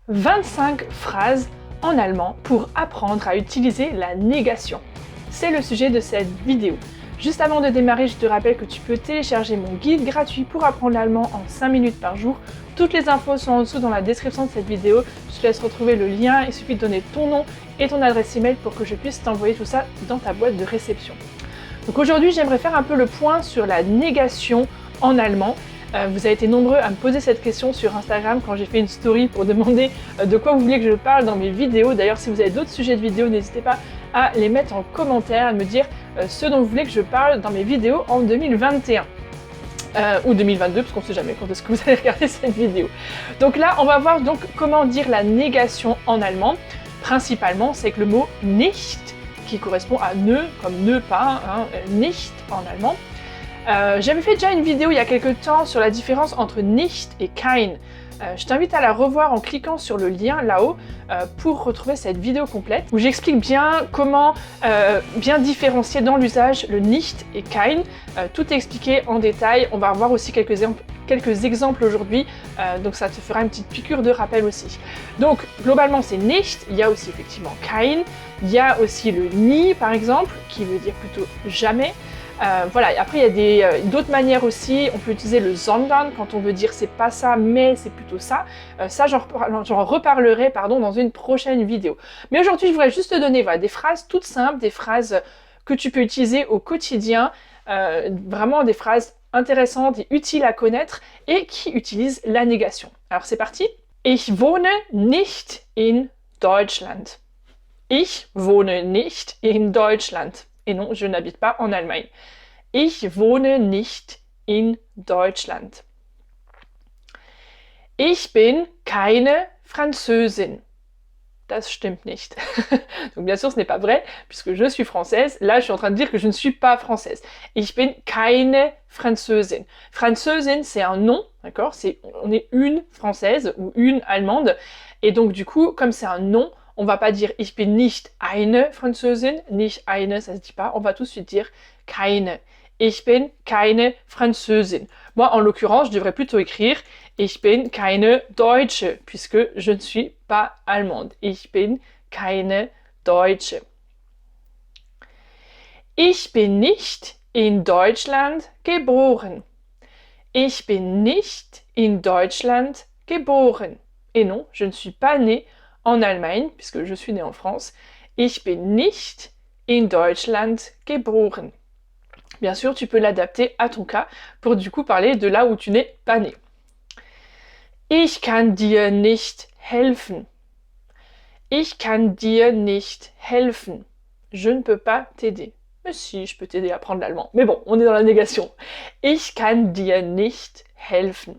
25 phrases en allemand pour apprendre à utiliser la négation. C'est le sujet de cette vidéo. Juste avant de démarrer, je te rappelle que tu peux télécharger mon guide gratuit pour apprendre l'allemand en 5 minutes par jour. Toutes les infos sont en dessous dans la description de cette vidéo. Je te laisse retrouver le lien, il suffit de donner ton nom et ton adresse email pour que je puisse t'envoyer tout ça dans ta boîte de réception. Donc aujourd'hui, j'aimerais faire un peu le point sur la négation en allemand. Vous avez été nombreux à me poser cette question sur Instagram quand j'ai fait une story pour demander de quoi vous vouliez que je parle dans mes vidéos. D'ailleurs, si vous avez d'autres sujets de vidéos, n'hésitez pas à les mettre en commentaire, à me dire ce dont vous voulez que je parle dans mes vidéos en 2021. Ou 2022, parce qu'on ne sait jamais quand est-ce que vous allez regarder cette vidéo. Donc là, on va voir donc comment dire la négation en allemand. Principalement, c'est que le mot nicht, qui correspond à ne, comme ne pas, nicht en allemand. J'avais fait déjà une vidéo il y a quelques temps sur la différence entre nicht et kein. Je t'invite à la revoir en cliquant sur le lien là-haut pour retrouver cette vidéo complète où j'explique bien comment bien différencier dans l'usage le nicht et kein. Tout est expliqué en détail. On va voir aussi quelques exemples aujourd'hui, donc ça te fera une petite piqûre de rappel aussi. Donc globalement c'est nicht, il y a aussi effectivement kein, il y a aussi le nie par exemple, qui veut dire plutôt jamais. Voilà, après il y a d'autres manières aussi, on peut utiliser le sondern quand on veut dire c'est pas ça mais c'est plutôt ça. Ça j'en reparlerai dans une prochaine vidéo. Mais aujourd'hui je voudrais juste te donner des phrases toutes simples, des phrases que tu peux utiliser au quotidien, vraiment des phrases intéressantes et utiles à connaître et qui utilisent la négation. Alors c'est parti. Ich wohne nicht in Deutschland. Ich wohne nicht in Deutschland. Et non, je n'habite pas en Allemagne. Ich wohne nicht in Deutschland. Ich bin keine Französin. Das stimmt nicht. Donc bien sûr, ce n'est pas vrai, puisque je suis française. Là, je suis en train de dire que je ne suis pas française. Ich bin keine Französin. Französin, c'est un nom, d'accord? On est une française ou une allemande. Et donc du coup, comme c'est un nom, on va pas dire ich bin nicht eine Französin, nicht eine, ça se dit pas, on va tout de suite dire keine. Ich bin keine Französin. Moi, en l'occurrence, je devrais plutôt écrire ich bin keine Deutsche, puisque je ne suis pas allemande. Ich bin keine Deutsche. Ich bin nicht in Deutschland geboren. Ich bin nicht in Deutschland geboren. Et non, je ne suis pas née en Allemagne, puisque je suis née en France. Ich bin nicht in Deutschland geboren. Bien sûr, tu peux l'adapter à ton cas pour du coup parler de là où tu n'es pas né. Ich kann dir nicht helfen. Ich kann dir nicht helfen. Je ne peux pas t'aider. Mais si, je peux t'aider à apprendre l'allemand. Mais bon, on est dans la négation. Ich kann dir nicht helfen.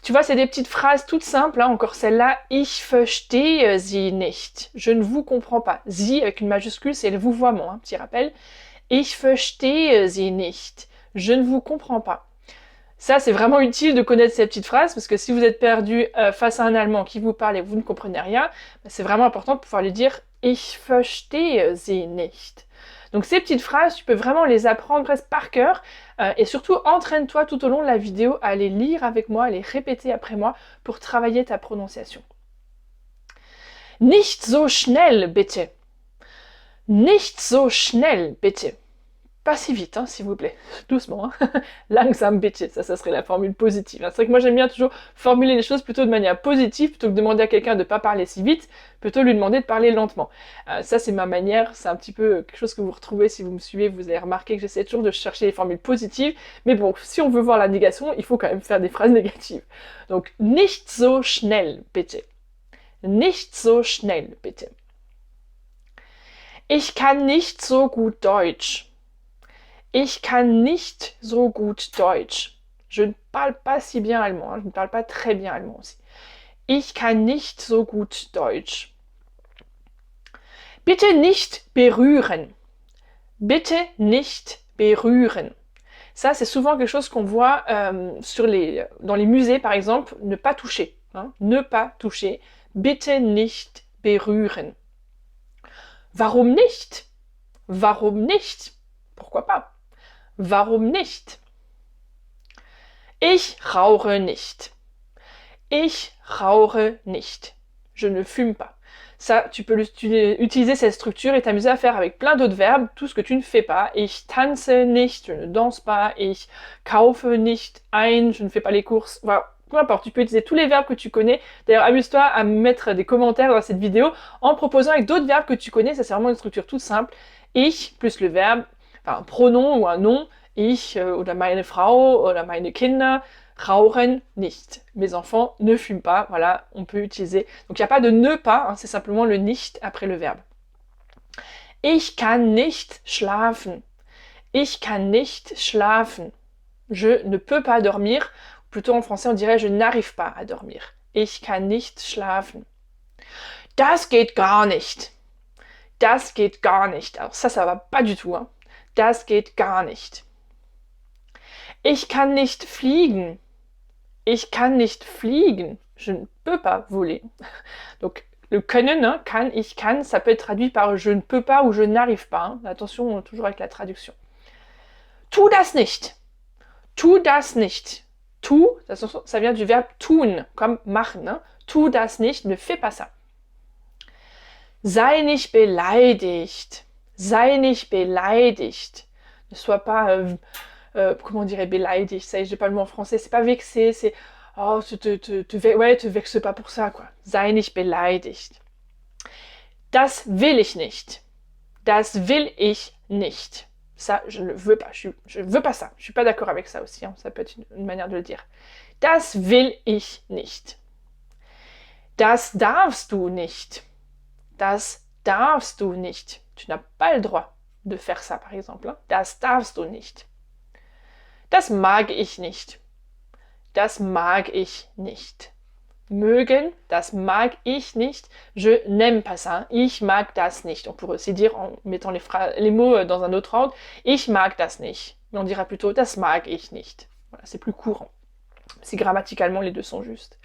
Tu vois, c'est des petites phrases toutes simples, encore celle-là. Ich verstehe sie nicht. Je ne vous comprends pas. Sie avec une majuscule, c'est le vouvoiement, petit rappel. Ich verstehe sie nicht. Je ne vous comprends pas. Ça, c'est vraiment utile de connaître ces petites phrases, parce que si vous êtes perdu face à un Allemand qui vous parle et vous ne comprenez rien, c'est vraiment important de pouvoir lui dire Ich verstehe sie nicht. Donc ces petites phrases, tu peux vraiment les apprendre presque par cœur, et surtout entraîne-toi tout au long de la vidéo à les lire avec moi, à les répéter après moi pour travailler ta prononciation. Nicht so schnell, bitte. Nicht so schnell, bitte. Pas si vite, s'il vous plaît. Doucement, Langsam bitte, ça serait la formule positive. C'est vrai que moi j'aime bien toujours formuler les choses plutôt de manière positive, plutôt que de demander à quelqu'un de ne pas parler si vite, plutôt lui demander de parler lentement. Ça c'est ma manière, c'est un petit peu quelque chose que vous retrouvez si vous me suivez, vous avez remarqué que j'essaie toujours de chercher les formules positives, mais bon, si on veut voir la négation, il faut quand même faire des phrases négatives. Donc, nicht so schnell, bitte. Nicht so schnell, bitte. Ich kann nicht so gut Deutsch. Ich kann nicht so gut Deutsch. Je ne parle pas si bien allemand, je ne parle pas très bien allemand aussi. Ich kann nicht so gut Deutsch. Bitte nicht berühren. Bitte nicht berühren. Ça, c'est souvent quelque chose qu'on voit dans les musées, par exemple, ne pas toucher. Ne pas toucher. Bitte nicht berühren. Warum nicht? Warum nicht? Pourquoi pas? Warum nicht? Ich rauche nicht. Ich rauche nicht. je ne fume pas. Ça, tu peux utiliser cette structure et t'amuser à faire avec plein d'autres verbes, tout ce que tu ne fais pas. Ich tanze nicht, je ne danse pas. Ich kaufe nicht ein, je ne fais pas les courses. Voilà, peu importe, tu peux utiliser tous les verbes que tu connais. D'ailleurs, amuse-toi à mettre des commentaires dans cette vidéo en proposant avec d'autres verbes que tu connais. Ça, c'est vraiment une structure toute simple. Ich plus le verbe, enfin un pronom ou un nom. Ich oder meine Frau oder meine Kinder rauchen nicht. Mes enfants ne fument pas. Voilà, on peut utiliser. Donc il n'y a pas de ne pas, hein, c'est simplement le nicht après le verbe. Ich kann nicht schlafen. Ich kann nicht schlafen. Je ne peux pas dormir. Plutôt en français, on dirait je n'arrive pas à dormir. Ich kann nicht schlafen. Das geht gar nicht. Das geht gar nicht. Alors ça va pas du tout. Hein. Das geht gar nicht. Ich kann nicht fliegen. Ich kann nicht fliegen. Je ne peux pas voler. Donc, le können, hein, kann, ich kann, ça peut être traduit par je ne peux pas ou je n'arrive pas. Hein. Attention, toujours avec la traduction. Tu das nicht. Tu das nicht. Tu, ça vient du verbe tun, comme machen. Hein. Tu das nicht, ne fais pas ça. Sei nicht beleidigt. Sei nicht beleidigt. Ne sois pas... comment on dirait beleidigt, ça y est, j'ai pas le mot en français, c'est pas vexé, c'est oh, te vexe pas pour ça, quoi. Sei nicht beleidigt. Das will ich nicht. Das will ich nicht. Ça, je ne veux pas, je veux pas ça. Je suis pas d'accord avec ça aussi, hein. Ça peut être une manière de le dire. Das will ich nicht. Das darfst du nicht. Das darfst du nicht. Tu n'as pas le droit de faire ça, par exemple. Hein. Das darfst du nicht. Das mag ich nicht. Das mag ich nicht. Mögen, das mag ich nicht. Je n'aime pas ça. Ich mag das nicht. On pourrait aussi dire en mettant les mots dans un autre ordre. Ich mag das nicht. Mais on dira plutôt das mag ich nicht. Voilà, c'est plus courant. Si grammaticalement les deux sont justes.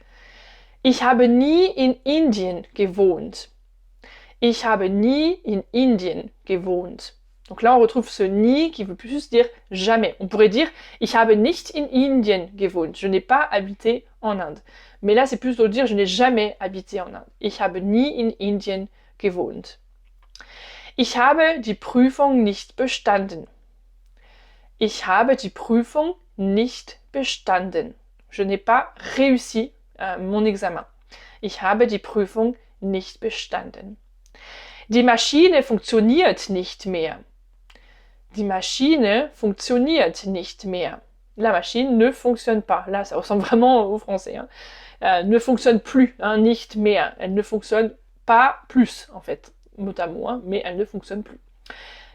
Ich habe nie in Indien gewohnt. Ich habe nie in Indien gewohnt. Donc là, on retrouve ce ni qui veut plus juste dire jamais. On pourrait dire ich habe nicht in Indien gewohnt. Je n'ai pas habité en Inde. Mais là, c'est plus de dire je n'ai jamais habité en Inde. Ich habe nie in Indien gewohnt. Ich habe die Prüfung nicht bestanden. Ich habe die Prüfung nicht bestanden. Je n'ai pas réussi mon examen. Ich habe die Prüfung nicht bestanden. Die Maschine funktioniert nicht mehr. Die Maschine funktioniert nicht mehr. La machine ne fonctionne pas. Là, ça ressemble vraiment au français. Hein. Ne fonctionne plus, hein, nicht mehr. Elle ne fonctionne pas plus, en fait, mot à mot, hein, mais elle ne fonctionne plus.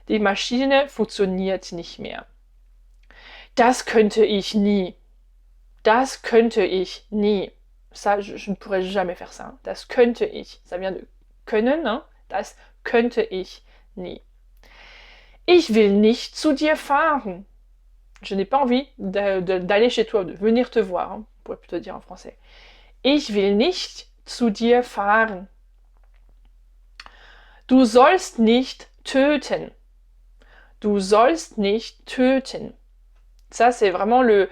Die Maschine funktioniert nicht mehr. Das könnte ich nie. Das könnte ich nie. Ça, je ne pourrais jamais faire ça. Hein. Das könnte ich. Ça vient de können, hein. Das könnte ich nie. Ich will nicht zu dir fahren. Je n'ai pas envie d'aller chez toi, de venir te voir, hein, on pourrait plutôt dire en français. Ich will nicht zu dir fahren. Du sollst nicht töten. Du sollst nicht töten. Ça, c'est vraiment le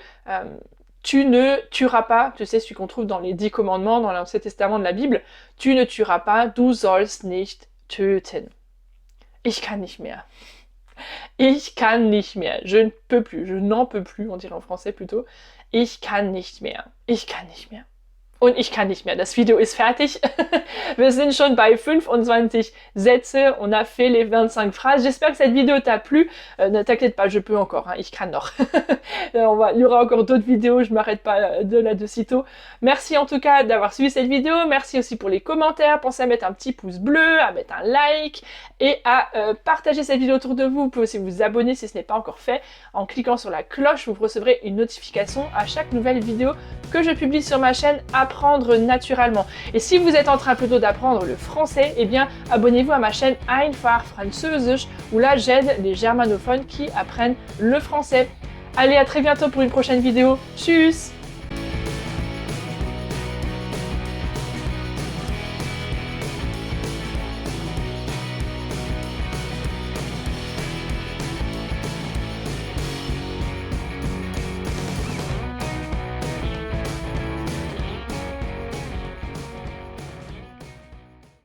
tu ne tueras pas. Tu sais, celui qu'on trouve dans les 10 commandements, dans l'Ancien Testament de la Bible. Tu ne tueras pas. Du sollst nicht töten. Ich kann nicht mehr. Ich kann nicht mehr. Je ne peux plus. Je n'en peux plus, on dirait en français plutôt. Ich kann nicht mehr. Ich kann nicht mehr. Und ich kann nicht mehr. Das Video ist fertig. Wir sind schon bei 25 Sätze. On a fait les 25 phrases. J'espère que cette vidéo t'a plu. Ne t'inquiète pas, je peux encore. Hein. Ich kann noch. Il y aura encore d'autres vidéos. Je m'arrête pas de sitôt. Merci en tout cas d'avoir suivi cette vidéo. Merci aussi pour les commentaires. Pensez à mettre un petit pouce bleu, à mettre un like et à partager cette vidéo autour de vous. Vous pouvez aussi vous abonner si ce n'est pas encore fait. En cliquant sur la cloche, vous recevrez une notification à chaque nouvelle vidéo que je publie sur ma chaîne Apprendre naturellement. Et si vous êtes en train plutôt d'apprendre le français, eh bien abonnez-vous à ma chaîne Einfach Französisch où là j'aide les germanophones qui apprennent le français. Allez, à très bientôt pour une prochaine vidéo. Tchuss!